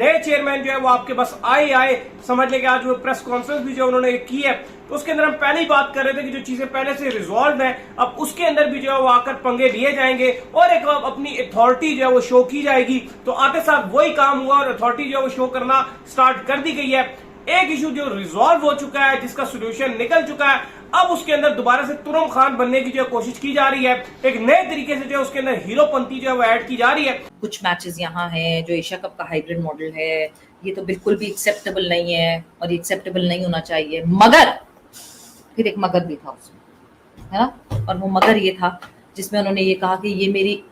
नए चेयरमैन जो है वो आपके पास आए समझ लेके आज वो प्रेस कॉन्फ्रेंस भी जो उन्होंने की है, तो उसके अंदर हम पहले ही बात कर रहे थे कि जो चीजें पहले से रिजॉल्व है अब उसके अंदर भी जो है वो आकर पंगे लिए जाएंगे और एक अपनी अथॉरिटी जो है वो शो की जाएगी। तो आते साथ वही काम हुआ और अथॉरिटी जो है वो शो करना स्टार्ट कर दी गई है। एक इशू जो रिजॉल्व हो चुका है, जिसका सोल्यूशन निकल चुका है, अब उसके अंदर दोबारा से तुरम खान बनने की जो कोशिश की जा रही है, एक नए तरीके से जो है उसके अंदर हीरोपंती जो है वो ऐड की जा रही है। कुछ मैचेस यहाँ हैं जो एशिया कप का हाइब्रिड मॉडल है, ये तो बिल्कुल भी एक्सेप्टेबल नहीं है और ये एक्सेप्टेबल नहीं होना चाहिए। मगर फिर एक मगर भी था उसमें, है ना, और वो मगर ये था जिसमें उन्होंने ये कहा कि ये मेरी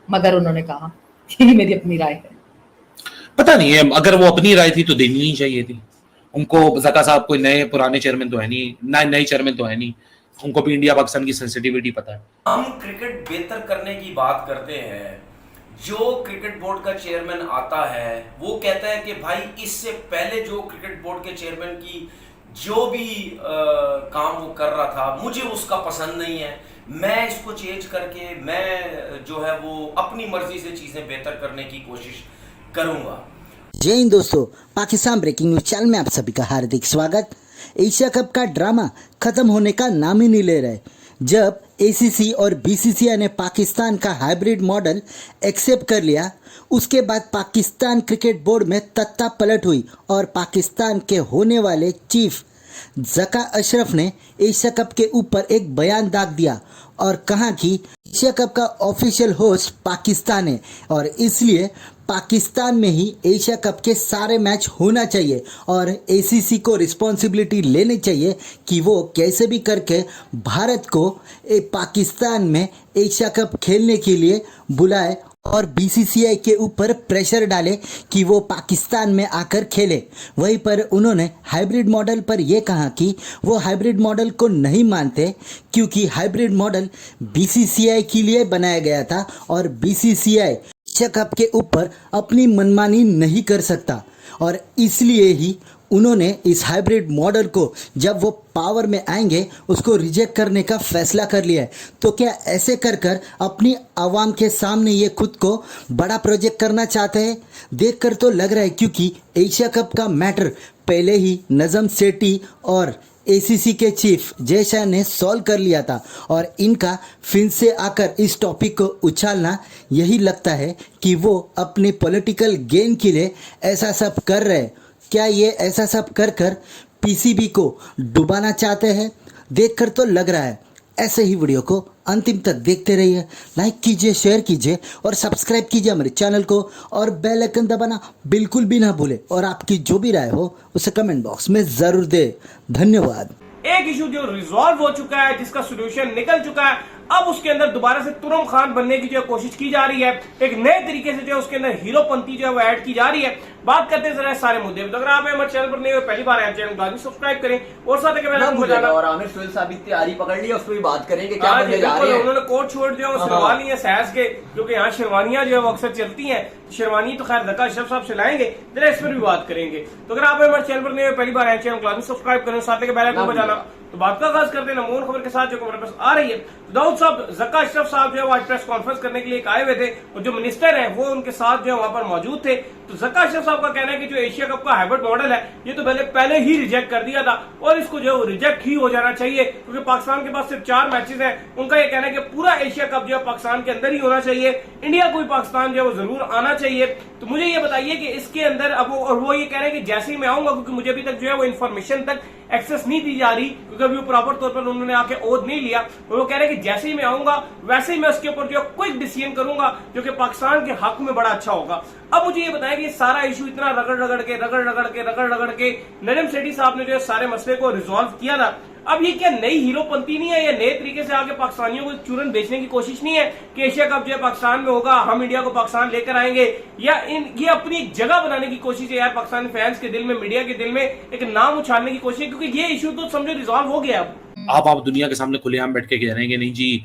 मगर उन्होंने कहा कि ये मेरी अपनी राय है। पता नहीं है, अगर वो अपनी राय थी तो देनी नहीं चाहिए थी उनको। ज़का साहब कोई नए पुराने चेयरमैन तो है नहीं, नए चेयरमैन तो है नहीं, उनको भी इंडिया पाकिस्तान की सेंसिटिविटी पता है। हम क्रिकेट बेहतर करने की बात करते हैं, जो क्रिकेट बोर्ड का चेयरमैन आता है वो कहता है कि भाई इससे पहले जो क्रिकेट बोर्ड के चेयरमैन की जो भी काम वो कर रहा था मुझे उसका पसंद नहीं है, मैं इसको चेंज करके मैं जो है वो अपनी मर्जी से चीज़ें बेहतर करने की कोशिश करूंगा। जय हिंद दोस्तों, पाकिस्तान ब्रेकिंग न्यूज चैनल में आप सभी का हार्दिक स्वागत। एशिया कप का ड्रामा खत्म होने का नाम ही नहीं ले रहे। जब एसीसी और बीसीसीआई ने पाकिस्तान का हाइब्रिड मॉडल एक्सेप्ट कर लिया, उसके बाद पाकिस्तान क्रिकेट बोर्ड में तत्ता पलट हुई और पाकिस्तान के होने वाले चीफ ज़का अशरफ ने एशिया कप के ऊपर एक बयान दाग दिया और कहा कि एशिया कप का ऑफिशियल होस्ट पाकिस्तान है और इसलिए पाकिस्तान में ही एशिया कप के सारे मैच होना चाहिए और एसीसी को रिस्पॉन्सिबिलिटी लेनी चाहिए कि वो कैसे भी करके भारत को पाकिस्तान में एशिया कप खेलने के लिए बुलाए और बीसीसीआई के ऊपर प्रेशर डाले कि वो पाकिस्तान में आकर खेले। वहीं पर उन्होंने हाइब्रिड मॉडल पर यह कहा कि वो हाइब्रिड मॉडल को नहीं मानते क्योंकि हाइब्रिड मॉडल बीसीसीआई के लिए बनाया गया था और बीसीसीआई एशिया कप के ऊपर अपनी मनमानी नहीं कर सकता और इसलिए ही उन्होंने इस हाइब्रिड मॉडल को जब वो पावर में आएंगे उसको रिजेक्ट करने का फैसला कर लिया है। तो क्या ऐसे कर कर अपनी आवाम के सामने ये खुद को बड़ा प्रोजेक्ट करना चाहते हैं? देखकर तो लग रहा है, क्योंकि एशिया कप का मैटर पहले ही नजम सेठी और एसीसी के चीफ जय शाह ने सॉल्व कर लिया था और इनका फिर से आकर इस टॉपिक को उछालना, यही लगता है कि वो अपनी पॉलिटिकल गेन के लिए ऐसा सब कर रहे हैं। क्या ये ऐसा सब कर कर पीसीबी को डुबाना चाहते हैं? देखकर तो लग रहा है। ऐसे ही वीडियो को अंतिम तक देखते रहिए, लाइक कीजिए, शेयर कीजिए और सब्सक्राइब कीजिए हमारे चैनल को और बेल आइकन दबाना बिल्कुल भी ना भूले और आपकी जो भी राय हो उसे कमेंट बॉक्स में ज़रूर दे। धन्यवाद। एक इशू जो रिजॉल्व हो चुका है, जिसका सोल्यूशन निकल चुका है, अब उसके अंदर दोबारा से तुरम खान बनने की जो कोशिश की जा रही है, एक नए तरीके से जो है उसके अंदर हीरोपंती जो है वो ऐड की जा रही है। बात करते हैं जरा सारे मुद्दे पे। तो अगर आप हमारे चैनल पर नए हो, पहली बार आए चैनल को लाजमी सब्सक्राइब करें और साथ में और आमिर सुहेल साहब की तैयारी पकड़ ली, उस पर भी बात करेंगे क्या बनने जा रहे हैं। उन्होंने कोट छोड़ दिया शेरवानी है सैस के, क्योंकि यहाँ शेरवानियां जो है वो अक्सर चलती हैं। शेरवानी तो खैर ज़का अशरफ साहब सिलाएंगे, जरा इस पर भी बात करेंगे। तो अगर आप हमारे चैनल पर नए हो, पहली बार आए चैनल को लाजमी सब्सक्राइब करें, साथ में बेल आइकन बजाना। तो बात का आगाज करते हैं नमून खबर के साथ जो हमारे पास आ रही है। दाऊद साहब ज़का अशरफ साहब जो है आज प्रेस कॉन्फ्रेंस करने के लिए आए हुए थे और जो मिनिस्टर हैं वो उनके साथ जो है वहां पर मौजूद थे। तो ज़का अशरफ साहब का कहना है कि जो एशिया कप का हाइब्रिड मॉडल है ये तो पहले ही रिजेक्ट कर दिया था और इसको जो रिजेक्ट ही हो जाना चाहिए, क्योंकि पाकिस्तान के पास सिर्फ 4 मैचेस हैं। उनका ये कहना है कि पूरा एशिया कप जो है पाकिस्तान के अंदर ही होना चाहिए, इंडिया को भी पाकिस्तान जो है वो जरूर आना चाहिए। तो मुझे ये बताइए कि इसके अंदर अब वो ये कह रहे हैं कि जैसे ही मैं आऊंगा, क्योंकि मुझे अभी तक जो है वो इन्फॉर्मेशन तक एक्सेस नहीं दी जा रही, क्योंकि अभी वो प्रॉपर तौर पर उन्होंने आके ओथ नहीं लिया, और वो कह रहे हैं कि जैसे ही मैं आऊंगा वैसे ही मैं उसके ऊपर जो क्विक डिसीजन करूंगा जो कि पाकिस्तान के हक में बड़ा अच्छा होगा। अब मुझे ये बताया कि ये सारा इशू इतना रगड़ रगड़ के नजम सेठी साहब ने जो सारे मसले को रिजॉल्व किया था। अब ये क्या नई हीरोपंती नहीं है या नए तरीके से आगे पाकिस्तानियों को चूरन बेचने की कोशिश नहीं है कि एशिया कप जो है पाकिस्तान में होगा, हम इंडिया को पाकिस्तान लेकर आएंगे, या ये अपनी एक जगह बनाने की कोशिश है यार पाकिस्तानी फैंस के दिल में, मीडिया के दिल में एक नाम उछालने की कोशिश है, क्योंकि ये इशू तो समझो रिजॉल्व हो गया। आप दुनिया के सामने खुलेआम बैठ के कह रहे हैं कि नहीं जी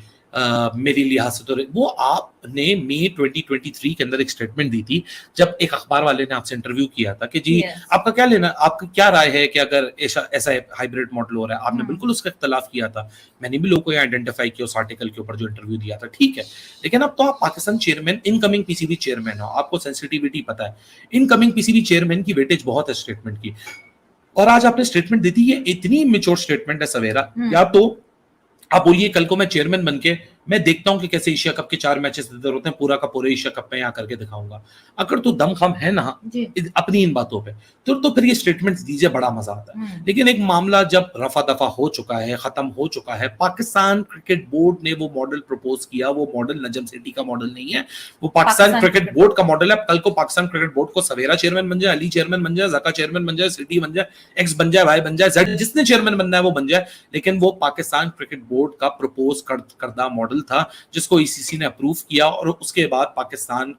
मेरी लिहाज से तो वो आपने मई 2023 के अंदर एक स्टेटमेंट दी थी जब एक अखबार वाले ने आपसे इंटरव्यू किया था कि जी Yes. आपका क्या लेना, आपका क्या राय है कि अगर ऐसा हाइब्रिड मॉडल हो रहा है, आपने बिल्कुल उसका इख्तलाफ किया था, मैंने भी लोगों को आइडेंटिफाई किया उस आर्टिकल के ऊपर जो इंटरव्यू दिया था, ठीक है, लेकिन अब तो आप Pakistan chairman, incoming PCB chairman हो, आपको सेंसिटिविटी पता है, इनकमिंग पीसीबी चेयरमैन की वेटेज बहुत है स्टेटमेंट की, और आज आपने स्टेटमेंट दी थी, ये इतनी मेच्योर स्टेटमेंट है सवेरा, या तो आप बोलिए कल को मैं चेयरमैन बन के मैं देखता हूं कि कैसे एशिया कप के 4 मैचेस इधर होते हैं, पूरा का पूरा एशिया कप में यहाँ करके दिखाऊंगा, अगर तो दमखम है ना अपनी इन बातों पे तो फिर ये स्टेटमेंट दीजिए, बड़ा मजा आता है। लेकिन एक मामला जब रफा दफा हो चुका है, खत्म हो चुका है, पाकिस्तान क्रिकेट बोर्ड ने वो मॉडल प्रपोज किया, वो मॉडल नजम सेठी का मॉडल नहीं है, वो पाकिस्तान क्रिकेट बोर्ड का मॉडल है। कल को पाकिस्तान क्रिकेट बोर्ड को सवेरा चेयरमैन बन जाए, अली चेयरमैन बन जाए, जका चेयरमैन बन जाए, सिटी बन जाए, एक्स बन जाए, वाई बन जाए, जेड, जिसने चेयरमैन बनना है वो बन जाए, लेकिन वो पाकिस्तान क्रिकेट बोर्ड का प्रपोज करदा मॉडल था जिसको ईसीसी ने अप्रूव किया, और उसके बाद पाकिस्तान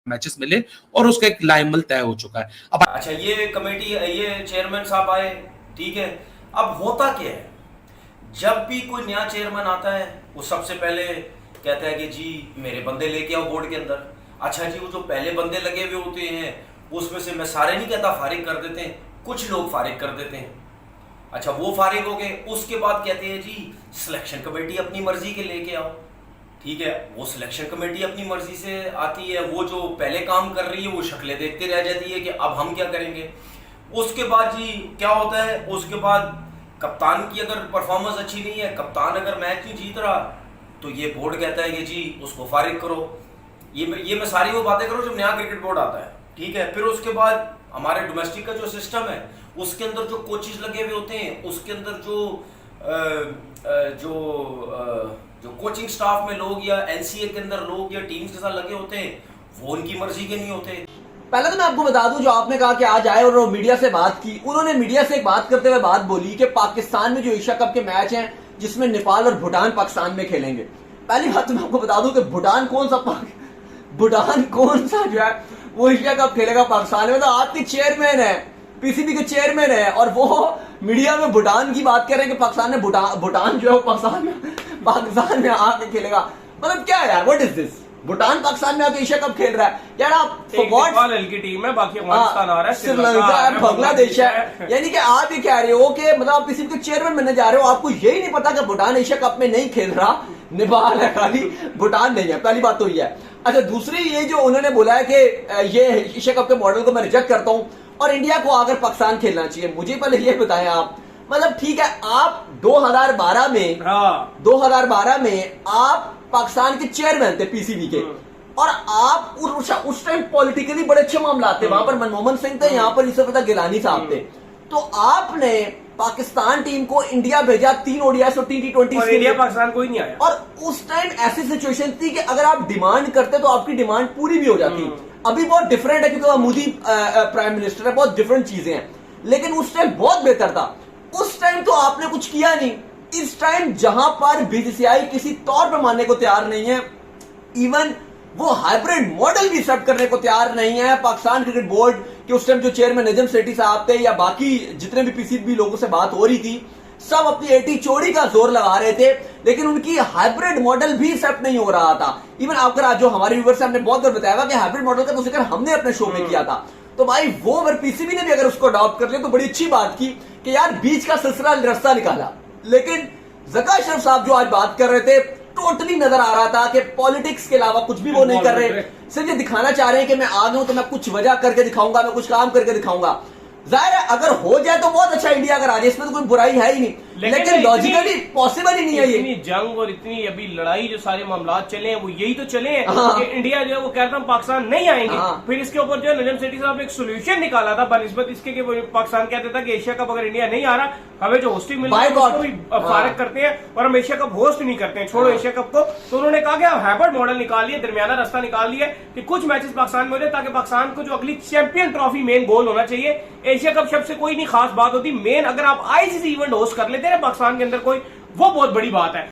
मैचेस मिले और उसका एक लाइमल तय हो चुका है। अब अच्छा, ये कमेटी, ये चेयरमैन साहब आए, ठीक है, अब होता क्या है, जब भी कोई नया चेयरमैन आता है वो सबसे पहले कहता है कि जी मेरे बंदे लेके आओ बोर्ड के अंदर। अच्छा जी, वो जो पहले बंदे लगे हुए होते हैं उसमें से मैं सारे नहीं कहता फारिग कर देते हैं, कुछ लोग फारिग कर देते हैं। अच्छा, वो फारिग हो गए, उसके बाद कहते हैं जी सिलेक्शन कमेटी अपनी मर्जी के लेके आओ, ठीक है, वो सिलेक्शन कमेटी अपनी मर्जी से आती है, वो जो पहले काम कर रही है वो शक्लें देखते रह जाती है कि अब हम क्या करेंगे। उसके बाद जी क्या होता है, उसके बाद कप्तान की अगर परफॉर्मेंस अच्छी नहीं है, कप्तान अगर मैच नहीं जीत रहा, तो ये बोर्ड कहता है कि जी उसको फारिग करो। ये मैं सारी वो बातें करूँ जब नया क्रिकेट बोर्ड आता है, ठीक है। फिर उसके बाद हमारे डोमेस्टिक का जो सिस्टम है उसके अंदर जो कोचेज लगे हुए होते हैं, उसके अंदर जो कोचिंग स्टाफ में लोग या एनसीए के अंदर लोग या टीम्स के साथ लगे होते हैं, वो उनकी मर्जी के नहीं होते। पहले तो मैं आपको बता दूं, जो आपने कहा कि आज आए और मीडिया से बात की, उन्होंने मीडिया से एक बात करते हुए बात बोली कि पाकिस्तान में जो एशिया कप के मैच हैं जिसमें नेपाल और भूटान पाकिस्तान में खेलेंगे। पहली बात तो मैं आपको बता दूं कि भूटान कौन सा जो है वो एशिया कप खेलेगा पाकिस्तान में। तो आपके चेयरमैन है, पीसीबी के चेयरमैन है, और वो मीडिया में भूटान की बात कर रहे हैं कि पाकिस्तान में भूटान जो है पाकिस्तान में आके खेलेगा। मतलब क्या है यार, what is this? Bhutan Pakistan में आके एशिया कप खेल रहा है यार। आप नेपाल हल्की टीम है, बाकी अफगानिस्तान आ रहा है, श्रीलंका है, बांग्लादेश है, यानी कि आप ये कह रहे हो कि मतलब आप किसी के चेयरमैन बनने जा रहे हो, आपको यही नहीं पता कि भूटान एशिया कप में नहीं खेल रहा, नेपाल है खाली, भूटान नहीं है। पहली बात तो ये है। अच्छा, दूसरी ये जो उन्होंने बोला है कि ये एशिया कप के मॉडल को मैं रिजेक्ट करता हूं और इंडिया को आकर पाकिस्तान खेलना चाहिए। मुझे पहले ये बताएं आप, मतलब ठीक है, आप 2012 में आप पाकिस्तान के चेयरमैन थे पीसीबी के, और आप उस टाइम पॉलिटिकली बड़े अच्छे मामला थे, वहां पर मनमोहन सिंह थे, यहाँ पर यूसुफ गिलानी साहब थे, तो आपने पाकिस्तान टीम को इंडिया भेजा 3 ओडीआई और 3 T20 और इंडिया पाकिस्तान कोई नहीं आया। और उस टाइम ऐसी सिचुएशन थी कि अगर आप डिमांड करते तो आपकी डिमांड पूरी भी हो जाती। अभी बहुत डिफरेंट है क्योंकि मोदी प्राइम मिनिस्टर है, बहुत डिफरेंट चीजें हैं, लेकिन उस टाइम बहुत बेहतर था। उस टाइम तो आपने कुछ किया नहीं। इस टाइम जहां पर बीसीसीआई किसी तौर पर मानने को तैयार नहीं है, इवन वो हाइब्रिड मॉडल भी एक्सेप्ट करने को तैयार नहीं है। पाकिस्तान क्रिकेट बोर्ड के उस टाइम जो चेयरमैन नजम सेठी साहब थे या बाकी जितने भी पीसीबी लोगों से बात हो रही थी, सब अपनी एटी चोरी का जोर लगा रहे थे, लेकिन उनकी हाइब्रिड मॉडल भी एक्सेप्ट नहीं हो रहा था। इवन आपका आज जो हमारे व्यूअर्स हमने बहुत बार बताया कि हाइब्रिड मॉडल का तो जिक्र हमने अपने शो में किया था, तो भाई वो अगर पीसीबी ने भी अगर उसको अडॉप्ट कर लिया तो बड़ी अच्छी बात की कि यार बीच का सिलसिला रास्ता निकाला। लेकिन जका अशरफ साहब जो आज बात कर रहे थे, टोटली नजर आ रहा था कि पॉलिटिक्स के अलावा कुछ भी वो नहीं कर रहे, सिर्फ ये दिखाना चाह रहे हैं कि मैं आ गया हूं तो मैं कुछ वजह करके दिखाऊंगा, मैं कुछ काम करके दिखाऊंगा। जाहिर है अगर हो जाए तो बहुत अच्छा, इंडिया अगर आ जाए इसमें तो कोई बुराई है ही नहीं, लेकिन लॉजिकली पॉसिबल ही नहीं है। ये इतनी जंग और इतनी अभी लड़ाई जो सारे मामला चले हैं वो यही तो चले हैं कि इंडिया जो है वो कहता है पाकिस्तान नहीं आएंगे। फिर इसके ऊपर जो है नजम सेठी साहब ने एक सोल्यूशन निकाला था बनिस्बत इसके कि पाकिस्तान कहता था कि एशिया कप अगर इंडिया नहीं आ रहा, हमें जो होस्टिंग मिल रही है उसको भी फारिग करते हैं और हम एशिया कप होस्ट नहीं करते हैं, छोड़ो एशिया कप को। तो उन्होंने कहा कि हाइब्रिड मॉडल निकाल लिया, दरमियाना रास्ता निकाल लिया कि कुछ मैचेस पाकिस्तान में हो जाए ताकि पाकिस्तान को जो अगली चैंपियन ट्रॉफी मेन गोल होना चाहिए। एशिया कप शब्द से कोई नहीं खास बात होती, मेन अगर आप आईसीसी इवेंट होस्ट कर लेते हैं पाकिस्तान के अंदर कोई, वो बहुत बड़ी बात है।